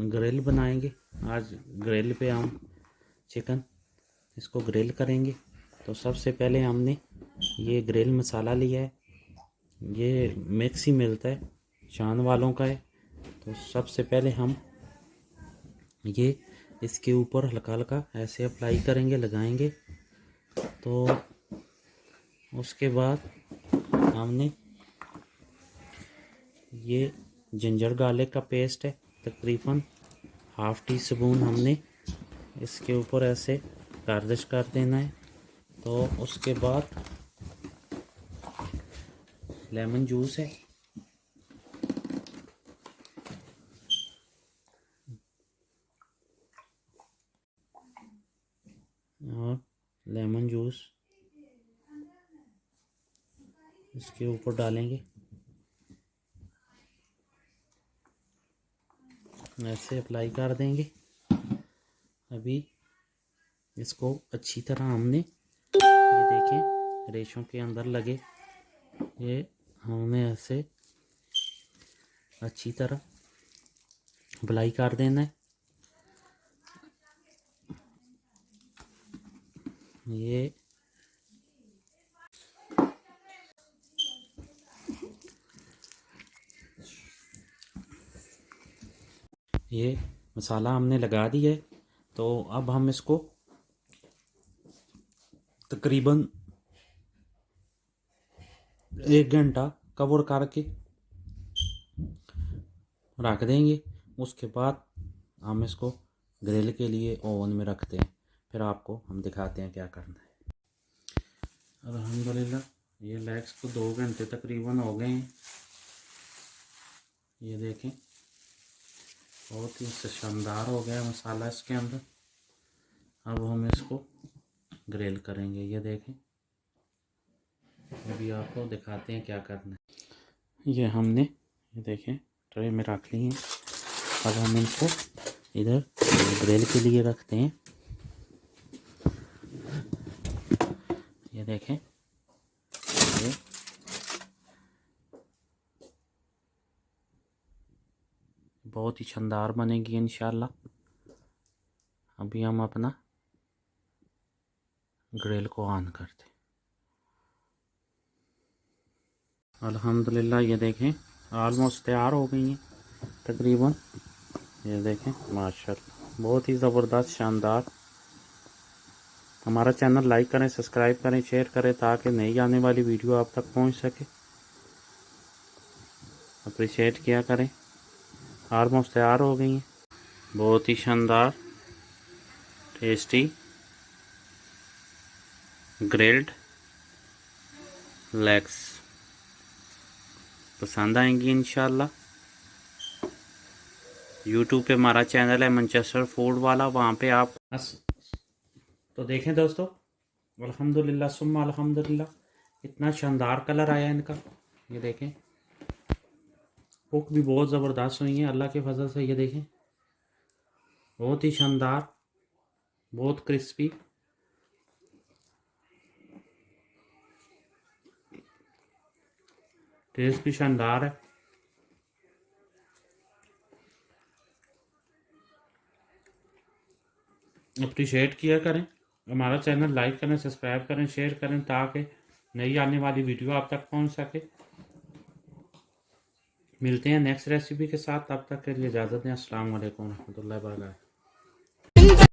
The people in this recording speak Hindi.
ग्रिल बनाएंगे। आज ग्रिल पे हम चिकन इसको ग्रिल करेंगे। तो सबसे पहले हमने ये ग्रिल मसाला लिया है, ये मिक्स ही मिलता है, चांद वालों का है। तो सबसे पहले हम ये इसके ऊपर हल्का हल्का ऐसे अप्लाई करेंगे, लगाएंगे। तो उसके बाद हमने ये जिंजर गार्लिक का पेस्ट है, तकरीबन ½ टी स्पून हमने इसके ऊपर ऐसे गार्निश कर देना है। तो उसके बाद लेमन जूस है, और लेमन जूस इसके ऊपर डालेंगे, ऐसे अप्लाई कर देंगे। अभी इसको अच्छी तरह हमने ये देखें रेशों के अंदर लगे, ये हमने ऐसे अच्छी तरह अप्लाई कर देना है। ये मसाला हमने लगा दिया है। तो अब हम इसको तकरीबन 1 घंटा कवर करके रख देंगे। उसके बाद हम इसको ग्रिल के लिए ओवन में रखते हैं, फिर आपको हम दिखाते हैं क्या करना है। अल्हम्दुलिल्लाह ये लेग्स को 2 घंटे तकरीबन हो गए हैं। ये देखें बहुत ही शानदार हो गया मसाला इसके अंदर। अब हम इसको ग्रिल करेंगे। ये देखें, अभी आपको दिखाते हैं क्या करना है। ये हमने ये देखें ट्रे में रख ली है। अब हम इनको इधर ग्रिल के लिए रखते हैं। ये देखें, ये बहुत ही शानदार बनेगी इंशाल्लाह। अभी हम अपना ग्रिल को ऑन करते हैं। अल्हम्दुलिल्लाह ये देखें ऑलमोस्ट तैयार हो गई हैं तकरीबन। ये देखें माशाल्लाह बहुत ही ज़बरदस्त शानदार। हमारा चैनल लाइक करें, सब्सक्राइब करें, शेयर करें ताकि नई आने वाली वीडियो आप तक पहुंच सके। अप्रिशिएट किया करें। ऑलमोस्ट तैयार हो गई हैं, बहुत ही शानदार टेस्टी ग्रिल्ड लेग्स पसंद आएंगी इंशाल्लाह। यूट्यूब पे हमारा चैनल है मैनचेस्टर फूड वाला, वहाँ पे आप तो देखें दोस्तों। अल्हम्दुलिल्लाह सुम्मा अल्हम्दुलिल्लाह इतना शानदार कलर आया इनका। ये देखें कुक भी बहुत ज़बरदस्त हुई है अल्लाह के फजल से। ये देखें बहुत ही शानदार, बहुत क्रिस्पी। टेस्ट भी शानदार है। अप्रिशिएट किया करें, हमारा चैनल लाइक करें, सब्सक्राइब करें, शेयर करें ताकि नई आने वाली वीडियो आप तक पहुंच सके। मिलते हैं नेक्स्ट रेसिपी के साथ, तब तक के लिए इजाज़त दें। अस्सलाम वालेकुम रहमतुल्लाहि व बरकातहू।